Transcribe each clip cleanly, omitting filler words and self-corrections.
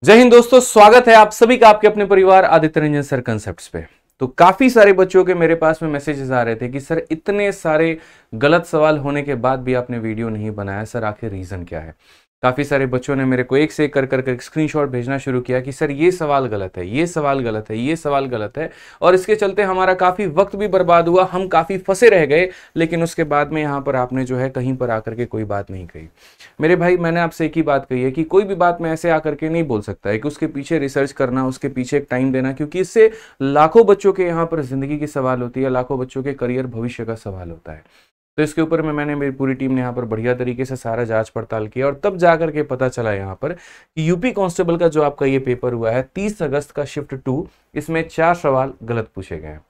जय हिंद दोस्तों, स्वागत है आप सभी का आपके अपने परिवार आदित्य रंजन सर कंसेप्ट्स पे। तो काफी सारे बच्चों के मेरे पास में मैसेजेस आ रहे थे कि सर इतने सारे गलत सवाल होने के बाद भी आपने वीडियो नहीं बनाया, सर आखिर रीजन क्या है। काफी सारे बच्चों ने मेरे को एक से एक कर करके स्क्रीनशॉट भेजना शुरू किया कि सर ये सवाल गलत है, ये सवाल गलत है, ये सवाल गलत है, और इसके चलते हमारा काफी वक्त भी बर्बाद हुआ, हम काफी फंसे रह गए। लेकिन उसके बाद में यहाँ पर आपने जो है कहीं पर आकर के कोई बात नहीं कही। मेरे भाई, मैंने आपसे एक ही बात कही है कि कोई भी बात मैं ऐसे आकर के नहीं बोल सकता है कि उसके पीछे रिसर्च करना, उसके पीछे एक टाइम देना, क्योंकि इससे लाखों बच्चों के यहाँ पर जिंदगी की सवाल होती है, लाखों बच्चों के करियर भविष्य का सवाल होता है। तो इसके ऊपर में मैंने, मेरी पूरी टीम ने यहाँ पर बढ़िया तरीके से सारा जांच पड़ताल किया और तब जाकर के पता चला यहाँ पर कि यूपी कांस्टेबल का जो आपका ये पेपर हुआ है 30 अगस्त का शिफ्ट 2, इसमें 4 सवाल गलत पूछे गए हैं।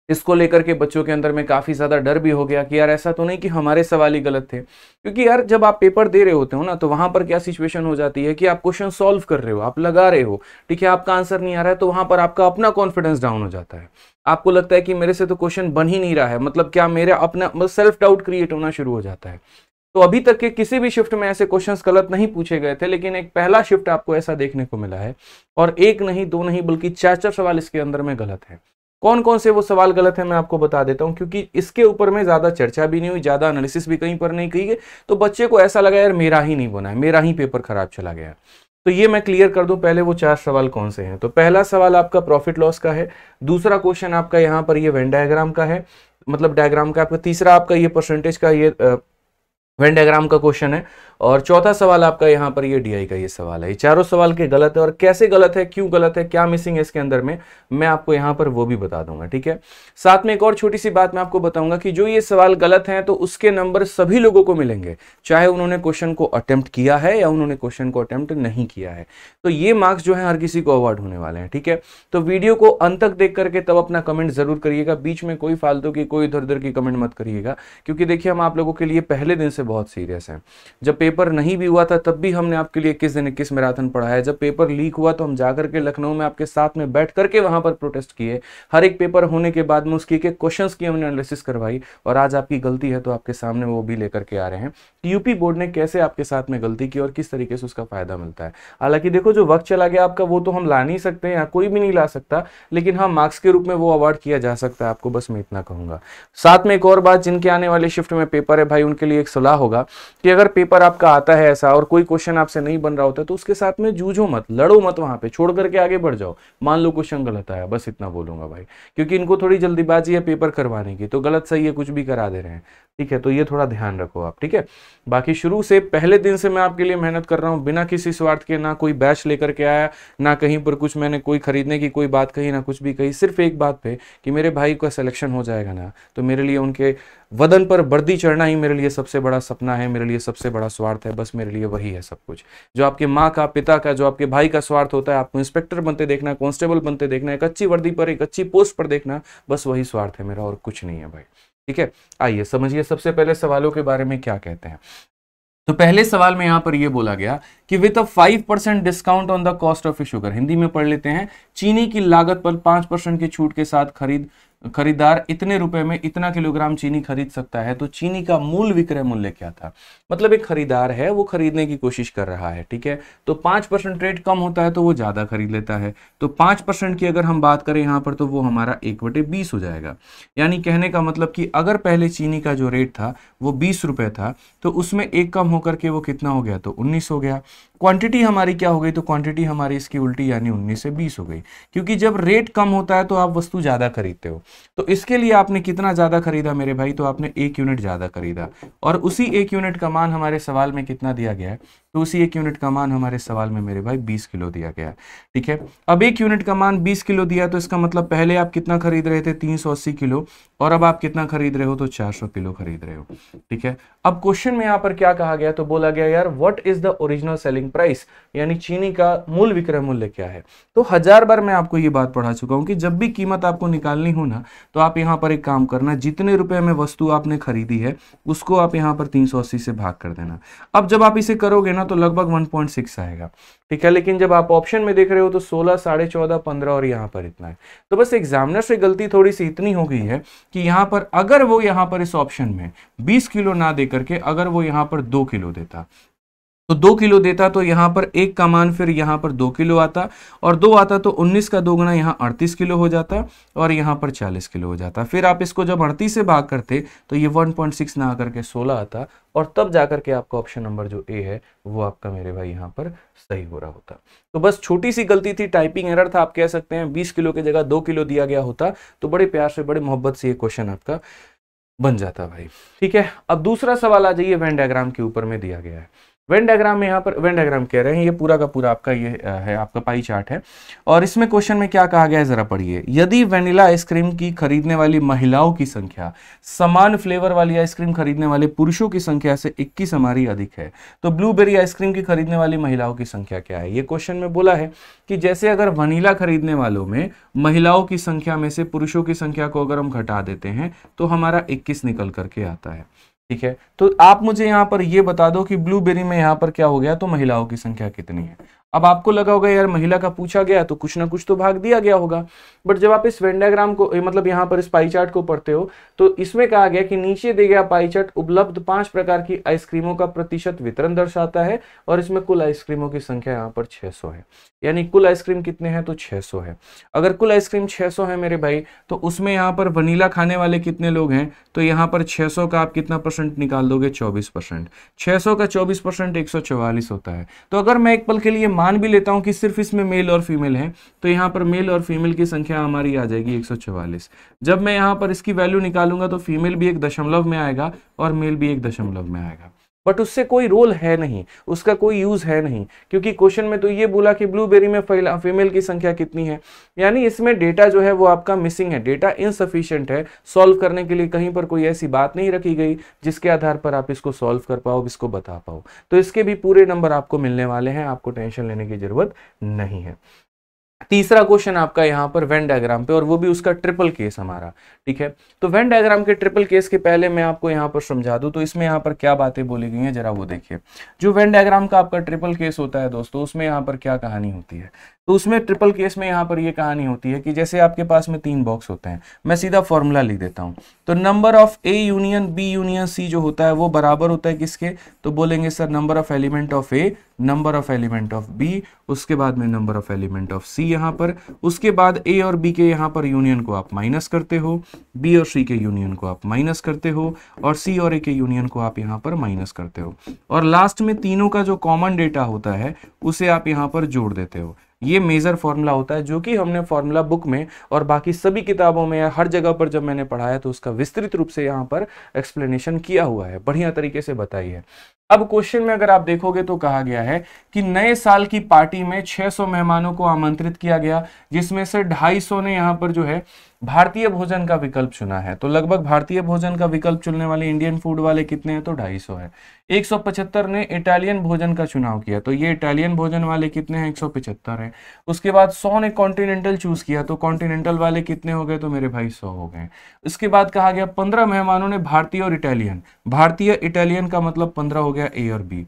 इसको लेकर के बच्चों के अंदर में काफी ज्यादा डर भी हो गया कि यार ऐसा तो नहीं कि हमारे सवाल ही गलत थे। क्योंकि यार जब आप पेपर दे रहे होते हो ना, तो वहां पर क्या सिचुएशन हो जाती है कि आप क्वेश्चन सॉल्व कर रहे हो, आप लगा रहे हो, ठीक है, आपका आंसर नहीं आ रहा है, तो वहां पर आपका अपना कॉन्फिडेंस डाउन हो जाता है। आपको लगता है कि मेरे से तो क्वेश्चन बन ही नहीं रहा है, मतलब क्या मेरा अपना सेल्फ डाउट क्रिएट होना शुरू हो जाता है। तो अभी तक के किसी भी शिफ्ट में ऐसे क्वेश्चंस गलत नहीं पूछे गए थे, लेकिन एक पहला शिफ्ट आपको ऐसा देखने को मिला है, और एक नहीं, दो नहीं, बल्कि 4 सवाल इसके अंदर में गलत है। कौन कौन से वो सवाल गलत है मैं आपको बता देता हूं, क्योंकि इसके ऊपर में ज्यादा चर्चा भी नहीं हुई, ज्यादा एनालिसिस भी कहीं पर नहीं की गई, तो बच्चे को ऐसा लगा यार मेरा ही नहीं बना है, मेरा ही पेपर खराब चला गया। तो ये मैं क्लियर कर दूं पहले वो 4 सवाल कौन से हैं। तो पहला सवाल आपका प्रॉफिट लॉस का है, दूसरा क्वेश्चन आपका यहाँ पर ये वेन डायग्राम का है, मतलब डायग्राम का आपका, तीसरा आपका ये परसेंटेज का ये वेन डायग्राम का क्वेश्चन है, और चौथा सवाल आपका यहाँ पर ये डीआई का ये सवाल है। ये चारों सवाल के गलत है, और कैसे गलत है, क्यों गलत है, क्या मिसिंग है इसके अंदर में, मैं आपको यहाँ पर वो भी बता दूंगा, ठीक है। साथ में एक और छोटी सी बात मैं आपको बताऊंगा कि जो ये सवाल गलत हैं तो उसके नंबर सभी लोगों को मिलेंगे, चाहे उन्होंने क्वेश्चन को अटेम्प्ट किया है या उन्होंने क्वेश्चन को अटेम्प्ट नहीं किया है। तो ये मार्क्स जो है हर किसी को अवार्ड होने वाले हैं, ठीक है। तो वीडियो को अंत तक देख करके तब अपना कमेंट जरूर करिएगा, बीच में कोई फालतू की, कोई इधर उधर की कमेंट मत करिएगा, क्योंकि देखिए हम आप लोगों के लिए पहले दिन से बहुत सीरियस हैं। जब पेपर नहीं भी हुआ था तब भी हमने आपके लिए 21 दिन 21 मैराथन पढ़ाया। जब पेपर लीक हुआ तो हम जाकर के लखनऊ में आपके साथ में बैठ करके वहां पर प्रोटेस्ट किए। हर एक पेपर होने के बाद में उसकी एक क्वेश्चंस की हमने एनालिसिस करवाई, और आज आपकी गलती है तो आपके सामने वो भी लेकर के आ रहे हैं कि यूपी बोर्ड ने कैसे आपके साथ में गलती की और किस तरीके से उसका फायदा मिलता है। हालांकि देखो, जो वक्त चला गया आपका वो तो हम ला नहीं सकते हैं, कोई भी नहीं ला सकता, लेकिन हाँ मार्क्स के रूप में वो अवार्ड किया जा सकता है आपको, बस मैं इतना कहूंगा। साथ में एक और बात, जिनके आने वाले शिफ्ट में पेपर है भाई, उनके लिए एक सलाह होगा कि अगर पेपर आपका आता है ऐसा और कोई क्वेश्चन आपसे नहीं बन रहा होता तो उसके साथ में जूझो मत, लड़ो मत, वहां पे छोड़ करके आगे बढ़ जाओ। मान लो क्वेश्चन गलत आया, बस इतना बोलूंगा भाई, क्योंकि इनको थोड़ी जल्दीबाजी है पेपर करवाने की, तो गलत सही है कुछ भी करा दे रहे हैं, ठीक है। तो ये थोड़ा ध्यान रखो आप, ठीक है। बाकी शुरू से पहले दिन से मैं आपके लिए मेहनत कर रहा हूं बिना किसी स्वार्थ के, ना कोई बैच लेकर के आया, ना कहीं पर कुछ मैंने कोई खरीदने की कोई बात कही, ना कुछ भी कही, सिर्फ एक बात पे कि मेरे भाई का सिलेक्शन हो जाएगा ना, तो मेरे लिए उनके वदन पर वर्दी चढ़ना ही मेरे लिए सबसे बड़ा सपना है, मेरे लिए सबसे बड़ा स्वार्थ है, बस मेरे लिए वही है सब कुछ। जो आपके माँ का, पिता का, जो आपके भाई का स्वार्थ होता है, आपको इंस्पेक्टर बनते देखना, कांस्टेबल बनते देखना, एक अच्छी वर्दी पर, एक अच्छी पोस्ट पर देखना, बस वही स्वार्थ है मेरा, और कुछ नहीं है भाई, ठीक है। आइए समझिए सबसे पहले सवालों के बारे में क्या कहते हैं। तो पहले सवाल में यहां पर यह बोला गया कि with a 5% discount on the cost of sugar, Hindi में पढ़ लेते हैं, चीनी की लागत पर 5% की छूट के साथ खरीदार इतने रुपए में इतना किलोग्राम चीनी खरीद सकता है। तो चीनी का मूल विक्रय मूल्य क्या था, मतलब एक खरीदार है वो खरीदने की कोशिश कर रहा है, ठीक है। तो 5% रेट कम होता है तो वो ज्यादा खरीद लेता है। तो 5% की अगर हम बात करें यहाँ पर तो वो हमारा 1/20 हो जाएगा। यानी कहने का मतलब कि अगर पहले चीनी का जो रेट था वो 20 रुपए था, तो उसमें एक कम होकर के वो कितना हो गया, तो 19 हो गया। क्वांटिटी हमारी क्या हो गई, तो क्वांटिटी हमारी इसकी उल्टी यानी 19 से 20 हो गई, क्योंकि जब रेट कम होता है तो आप वस्तु ज्यादा खरीदते हो। तो इसके लिए आपने कितना ज्यादा खरीदा मेरे भाई, तो आपने 1 यूनिट ज्यादा खरीदा, और उसी 1 यूनिट का मान हमारे सवाल में कितना दिया गया है, तो उसी 1 यूनिट का मान हमारे सवाल में मेरे भाई 20 किलो दिया गया है, ठीक है। अब 1 यूनिट का मान 20 किलो दिया, तो इसका मतलब पहले आप कितना खरीद रहे थे, 380 किलो, और अब आप कितना खरीद रहे हो, तो 400 किलो खरीद रहे हो, ठीक है। अब क्वेश्चन में यहाँ पर क्या कहा गया, तो बोला गया यार what is the original selling price, यानी चीनी का मूल विक्रय मूल्य क्या है। तो 1000 बार मैं आपको ये बात पढ़ा चुका हूं कि जब भी कीमत आपको निकालनी हो ना, तो आप यहाँ पर एक काम करना, जितने रुपए में वस्तु आपने खरीदी है उसको आप यहाँ पर 380 से भाग कर देना। अब जब आप इसे करोगे ना तो लगभग 1.6 आएगा, ठीक है। लेकिन जब आप ऑप्शन में देख रहे हो तो 16, 14.5, 15 और यहाँ पर इतना है। तो बस एग्जामिनर से गलती थोड़ी सी इतनी हो गई है कि यहाँ पर अगर वो यहाँ पर इस ऑप्शन में 20 किलो ना दे करके अगर वो यहाँ पर 2 किलो देता, तो 2 किलो देता तो यहाँ पर 1 का मान फिर यहाँ पर 2 किलो आता, और 2 आता तो 19 का 2 गुना यहाँ 38 किलो हो जाता, और यहाँ पर 40 किलो हो जाता। फिर आप इसको जब 38 से भाग करते तो ये 1.6 ना आकर के 16 आता, और तब जाकर के आपका ऑप्शन नंबर जो ए है वो आपका मेरे भाई यहाँ पर सही हो रहा होता। तो बस छोटी सी गलती थी, टाइपिंग एरर था, आप कह सकते हैं। 20 किलो की जगह 2 किलो दिया गया होता तो बड़े प्यार से बड़े मोहब्बत से ये क्वेश्चन आपका बन जाता भाई। ठीक है, अब दूसरा सवाल आ जाइए, वेन डायग्राम के ऊपर में दिया गया है। वेन डायग्राम में यहाँ पर वेन डायग्राम कह रहे हैं, ये पूरा का पूरा आपका ये है आपका पाई चार्ट है, और इसमें क्वेश्चन में क्या कहा गया है जरा पढ़िए। यदि वेनिला आइसक्रीम की खरीदने वाली महिलाओं की संख्या समान फ्लेवर वाली आइसक्रीम खरीदने वाले पुरुषों की संख्या से 21 हमारी अधिक है, तो ब्लूबेरी आइसक्रीम की खरीदने वाली महिलाओं की संख्या क्या है। ये क्वेश्चन में बोला है कि जैसे अगर वनीला खरीदने वालों में महिलाओं की संख्या में से पुरुषों की संख्या को अगर हम घटा देते हैं तो हमारा 21 निकल करके आता है। ठीक है, तो आप मुझे यहाँ पर ये बता दो कि ब्लूबेरी में यहाँ पर क्या हो गया, तो महिलाओं की संख्या कितनी है। अब आपको लगा होगा यार महिला का पूछा गया तो कुछ ना कुछ तो भाग दिया गया होगा, बट जब आप इस वेन डायग्राम को मतलब यहाँ पर इस पाई चार्ट को पढ़ते हो तो इसमें कहा गया कि नीचे दिया गया पाई चार्ट उपलब्ध 5 प्रकार की आइसक्रीमों का प्रतिशत वितरण दर्शाता है, और इसमें कुल आइसक्रीमों की संख्या यहाँ पर 600 है। यानी कुल आइसक्रीम कितने हैं, तो 600 है। अगर कुल आइसक्रीम 600 है मेरे भाई, तो उसमें यहाँ पर वनीला खाने वाले कितने लोग हैं, तो यहाँ पर 600 का आप कितना परसेंट निकाल दोगे, 24%। 600 का 24% 144 होता है। तो अगर मैं एक पल के लिए मान भी लेता हूं कि सिर्फ इसमें मेल और फीमेल है, तो यहाँ पर मेल और फीमेल की संख्या हमारी आ जाएगी 144। जब मैं यहाँ पर इसकी वैल्यू निकालूंगा तो फीमेल भी 1 दशमलव में आएगा और मेल भी 1 दशमलव में आएगा, बट उससे कोई रोल है नहीं, उसका कोई यूज है नहीं, क्योंकि क्वेश्चन में तो ये बोला कि ब्लूबेरी में फीमेल की संख्या कितनी है। यानी इसमें डेटा जो है वो आपका मिसिंग है, डेटा इनसफिशिएंट है। सॉल्व करने के लिए कहीं पर कोई ऐसी बात नहीं रखी गई जिसके आधार पर आप इसको सॉल्व कर पाओ, इसको बता पाओ। तो इसके भी पूरे नंबर आपको मिलने वाले हैं, आपको टेंशन लेने की जरूरत नहीं है। तीसरा क्वेश्चन आपका यहाँ पर वेन डायग्राम पे, और वो भी उसका ट्रिपल केस हमारा। ठीक है, तो वेन डायग्राम के ट्रिपल केस के पहले मैं आपको यहाँ पर समझा दूं, तो इसमें यहाँ पर क्या बातें बोली गई हैं जरा वो देखिए। जो वेन डायग्राम का आपका ट्रिपल केस होता है दोस्तों, उसमें यहाँ पर क्या कहानी होती है, तो उसमें ट्रिपल केस में यहाँ पर ये कहानी होती है कि जैसे आपके पास में 3 बॉक्स होते हैं, मैं सीधा फॉर्मूला लिख देता हूँ। तो number of A union B union C जो होता है वो बराबर होता है किसके, तो बोलेंगे sir number of element of A, number of element of B, उसके बाद में number of element of C यहाँ पर, उसके बाद ए और बी के यहाँ पर यूनियन को आप माइनस करते हो, बी और सी के यूनियन को आप माइनस करते हो, और सी और ए के यूनियन को आप यहाँ पर माइनस करते हो, और लास्ट में तीनों का जो कॉमन डेटा होता है उसे आप यहाँ पर जोड़ देते हो। ये मेजर फॉर्मूला होता है जो कि हमने फॉर्मूला बुक में और बाकी सभी किताबों में या हर जगह पर जब मैंने पढ़ाया तो उसका विस्तृत रूप से यहाँ पर एक्सप्लेनेशन किया हुआ है, बढ़िया तरीके से बताई है। अब क्वेश्चन में अगर आप देखोगे तो कहा गया है कि नए साल की पार्टी में 600 मेहमानों को आमंत्रित किया गया, जिसमें से 250 ने यहाँ पर जो है भारतीय भोजन का विकल्प चुना है। तो लगभग भारतीय भोजन का विकल्प चुनने वाले इंडियन फूड वाले कितने हैं, तो 250 है। 175 ने इटालियन भोजन का चुनाव किया, तो ये इटालियन भोजन वाले कितने हैं, 175 है। उसके बाद 100 ने कॉन्टिनेंटल चूज किया, तो कॉन्टिनेंटल वाले कितने हो गए, तो मेरे भाई 100 हो गए। इसके बाद कहा गया 15 मेहमानों ने भारतीय और इटालियन, भारतीय इटालियन का मतलब 15 हो गया ए और बी।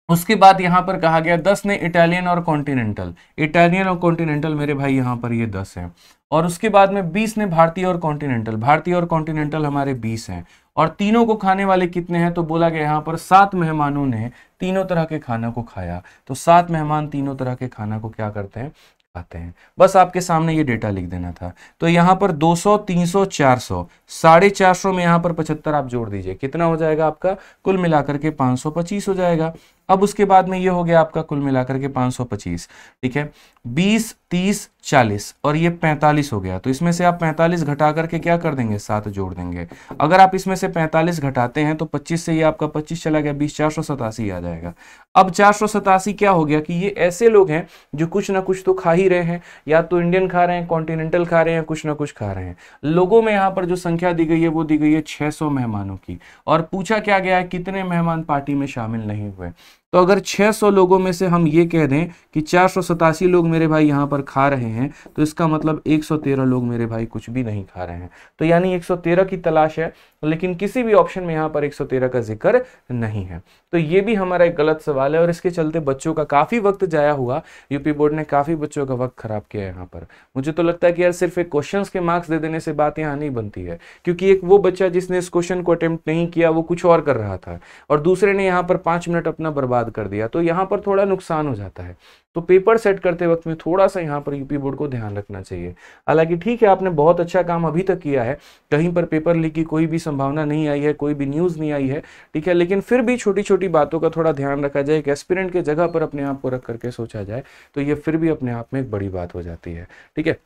उसके बाद यहां पर कहा गया 10 ने इटालियन और कॉन्टिनेंटल, इटालियन और कॉन्टिनेंटल मेरे भाई यहां पर ये 10 है। और उसके बाद में 20 ने भारतीय और कॉन्टिनेंटल, भारतीय और कॉन्टिनेंटल हमारे 20 हैं। और तीनों को खाने वाले कितने हैं, तो बोला गया यहाँ पर 7 मेहमानों ने तीनों तरह के खाना को खाया। तो 7 मेहमान तीनों तरह के खाना को क्या करते हैं, खाते हैं। बस आपके सामने ये डेटा लिख देना था। तो यहाँ पर 200, 300, 400, 450 में यहाँ पर 75 आप जोड़ दीजिए, कितना हो जाएगा आपका, कुल मिलाकर के 525 हो जाएगा। अब उसके बाद में ये हो गया आपका कुल मिलाकर के 525, ठीक है। 20, 30, 40 और ये 45 हो गया। तो इसमें से आप 45 घटा करके क्या कर देंगे, 7 जोड़ देंगे। अगर आप इसमें से 45 घटाते हैं तो 25 से ये आपका 25 चला गया, 20, 487 आ जाएगा। अब 487 क्या हो गया कि ये ऐसे लोग हैं जो कुछ ना कुछ तो खा ही रहे हैं, या तो इंडियन खा रहे हैं, कॉन्टिनेंटल खा रहे हैं, कुछ ना कुछ खा रहे हैं। लोगों में यहाँ पर जो संख्या दी गई है वो दी गई है 600 मेहमानों की। और पूछा क्या गया है, कितने मेहमान पार्टी में शामिल नहीं हुए। तो अगर 600 लोगों में से हम ये कह दें कि 487 लोग मेरे भाई यहाँ पर खा रहे हैं, तो इसका मतलब 113 लोग मेरे भाई कुछ भी नहीं खा रहे हैं। तो यानी 113 की तलाश है, लेकिन किसी भी ऑप्शन में यहाँ पर 113 का जिक्र नहीं है। तो ये भी हमारा एक गलत सवाल है और इसके चलते बच्चों का काफी वक्त जाया हुआ। यूपी बोर्ड ने काफी बच्चों का वक्त खराब किया है यहाँ पर। मुझे तो लगता है कि यार सिर्फ एक क्वेश्चन के मार्क्स दे देने से बात यहाँ नहीं बनती है, क्योंकि एक वो बच्चा जिसने इस क्वेश्चन को अटेम्प्ट नहीं किया वो कुछ और कर रहा था, और दूसरे ने यहाँ पर 5 मिनट अपना बर्बाद बर्बाद कर दिया, तो यहाँ पर थोड़ा नुकसान हो जाता है। तो पेपर सेट करते वक्त में थोड़ा सा यहाँ पर यूपी बोर्ड को ध्यान रखना चाहिए। हालांकि ठीक है, आपने बहुत अच्छा काम अभी तक किया है, कहीं पर पेपर लीक की कोई भी संभावना नहीं आई है, कोई भी न्यूज़ नहीं आई है, ठीक है, लेकिन फिर भी छोटी छोटी बातों का थोड़ा ध्यान रखा जाए, एक एस्पिरेंट के जगह पर अपने आप को रख करके सोचा जाए, तो ये फिर भी अपने आप में एक बड़ी बात हो जाती है। ठीक है,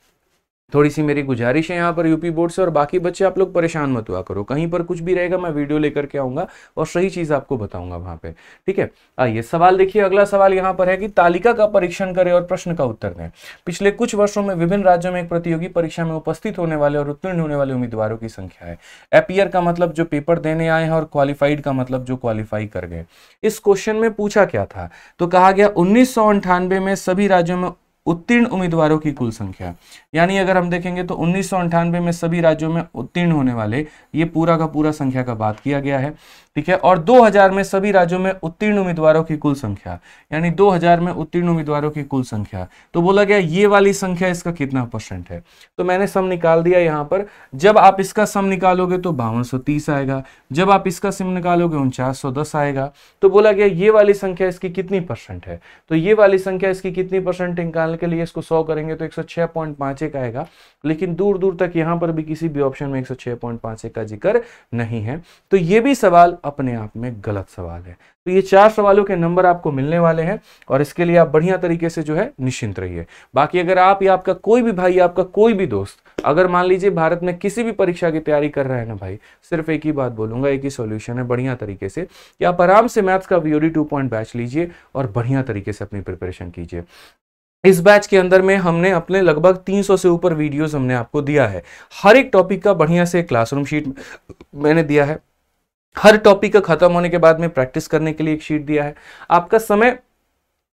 थोड़ी सी मेरी गुजारिश है यहाँ पर यूपी बोर्ड से, और बाकी बच्चे आप लोग परेशान मत हुआ करो, कहीं पर कुछ भी रहेगा मैं वीडियो लेकर के आऊंगा और सही चीज आपको बताऊंगा वहां पे। ठीक है, आइए सवाल देखिए। अगला सवाल यहाँ पर है कि तालिका का परीक्षण करें और प्रश्न का उत्तर दें। पिछले कुछ वर्षों में विभिन्न राज्यों में एक प्रतियोगी परीक्षा में उपस्थित होने वाले और उत्तीर्ण होने वाले उम्मीदवारों की संख्या है। एपियर का मतलब जो पेपर देने आए हैं, और क्वालिफाइड का मतलब जो क्वालिफाई कर गए। इस क्वेश्चन में पूछा क्या था, तो कहा गया 1998 में सभी राज्यों में उत्तीर्ण उम्मीदवारों की कुल संख्या, यानी अगर हम देखेंगे तो 1998 में सभी राज्यों में उत्तीर्ण होने वाले, ये पूरा का पूरा संख्या का बात किया गया है। ठीक है, और 2000 में सभी राज्यों में उत्तीर्ण उम्मीदवारों की कुल संख्या, यानी 2000 में उत्तीर्ण उम्मीदवारों की कुल संख्या, तो बोला गया ये वाली संख्या इसका कितना परसेंट है। तो मैंने सम निकाल दिया यहाँ पर। जब आप इसका सम निकालोगे तो 5230 आएगा, जब आप इसका सम निकालोगे 4910 आएगा। तो बोला गया ये वाली संख्या इसकी कितनी परसेंट है, तो ये वाली संख्या इसकी कितनी परसेंट निकालने के लिए इसको 100 करेंगे तो 106.51 आएगा, लेकिन दूर दूर तक यहाँ पर भी किसी भी ऑप्शन में 106.51 का जिक्र नहीं है। तो ये भी सवाल अपने आप में गलत सवाल है। तो ये 4 सवालों के नंबर आपको मिलने वाले हैं, और इसके लिए आप बढ़िया तरीके से जो है निश्चिंत रहिए। बाकी अगर आप या आपका कोई भी भाई, आपका कोई भी दोस्त अगर मान लीजिए भारत में किसी भी परीक्षा की तैयारी कर रहा है ना भाई, सिर्फ एक ही बात बोलूंगा, एक ही सॉल्यूशन है बढ़िया तरीके से कि आप आराम से मैथ्स का VOD 2 पॉइंट बैच लीजिए और बढ़िया तरीके से अपनी प्रिपरेशन कीजिए। इस बैच के अंदर में हमने अपने लगभग 300 से ऊपर वीडियोस हमने आपको दिया है। हर एक टॉपिक का बढ़िया से क्लासरूम शीट मैंने दिया है, हर टॉपिक का खत्म होने के बाद में प्रैक्टिस करने के लिए एक शीट दिया है। आपका समय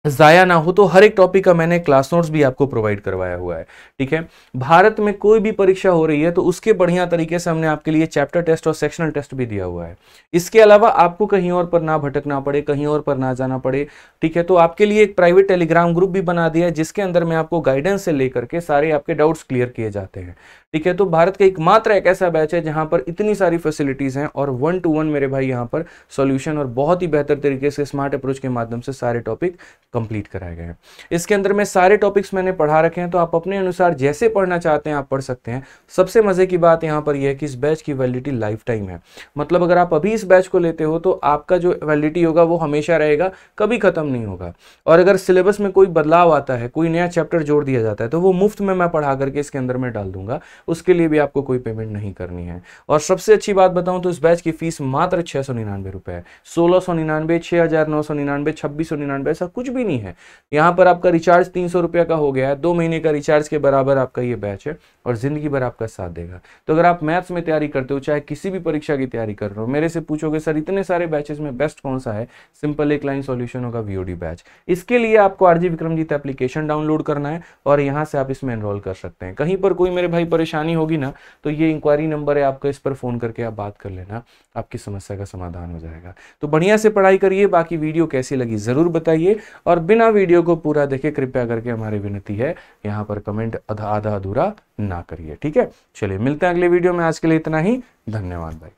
जाया ना हो तो हर एक टॉपिक का मैंने क्लास नोट्स भी आपको प्रोवाइड करवाया हुआ है। ठीक है, भारत में कोई भी परीक्षा हो रही है तो उसके बढ़िया तरीके से हमने आपके लिए चैप्टर टेस्ट और सेक्शनल टेस्ट भी दिया हुआ है। इसके अलावा आपको कहीं और पर ना भटकना पड़े, कहीं और पर ना जाना पड़े। ठीक है, तो आपके लिए एक प्राइवेट टेलीग्राम ग्रुप भी बना दिया है, जिसके अंदर में आपको गाइडेंस से लेकर के सारे आपके डाउट्स क्लियर किए जाते हैं। ठीक है, तो भारत का एकमात्र एक ऐसा बैच है जहां पर इतनी सारी फैसिलिटीज हैं, और 1 to 1 मेरे भाई यहाँ पर सॉल्यूशन और बहुत ही बेहतर तरीके से स्मार्ट अप्रोच के माध्यम से सारे टॉपिक कंप्लीट कराए गए हैं। इसके अंदर में सारे टॉपिक्स मैंने पढ़ा रखे हैं, तो आप अपने अनुसार जैसे पढ़ना चाहते हैं आप पढ़ सकते हैं। सबसे मजे की बात यहाँ पर यह है कि इस बैच की वैलिडिटी लाइफ टाइम है। मतलब अगर आप अभी इस बैच को लेते हो तो आपका जो वैलिडिटी होगा वो हमेशा रहेगा, कभी खत्म नहीं होगा। और अगर सिलेबस में कोई बदलाव आता है, कोई नया चैप्टर जोड़ दिया जाता है, तो वो मुफ्त में मैं पढ़ा करके इसके अंदर में डाल दूंगा, उसके लिए भी आपको कोई पेमेंट नहीं करनी है। और सबसे अच्छी बात बताऊं तो इस बैच की फीस मात्र 699 रुपए है। 1699, 6999, 2699 ऐसा कुछ भी नहीं है। यहाँ पर आपका रिचार्ज 300 रुपये का हो गया है, 2 महीने का रिचार्ज के बराबर आपका ये बैच है, और जिंदगी भर आपका साथ देगा। तो अगर आप मैथ्स में तैयारी करते हो, चाहे किसी भी परीक्षा की तैयारी कर रहे हो, मेरे से पूछोगे सर इतने सारे बैचेस में बेस्ट कौन सा है, सिंपल एक लाइन सॉल्यूशन होगा VOD बैच। इसके लिए आपको RG विक्रमजीत एप्लीकेशन डाउनलोड करना है, और यहाँ से आप इसमें एनरोल कर सकते हैं। कहीं पर कोई मेरे भाई परेशानी होगी ना, तो ये इंक्वायरी नंबर है आपका, इस पर फोन करके आप बात कर लेना, आपकी समस्या का समाधान हो जाएगा। तो बढ़िया से पढ़ाई करिए। बाकी वीडियो कैसी लगी जरूर बताइए, और बिना वीडियो को पूरा देखे कृपया करके हमारी विनती है यहाँ पर कमेंट आधा अधूरा ना करिए। ठीक है, चलिए मिलते हैं अगले वीडियो में। आज के लिए इतना ही, धन्यवाद भाई।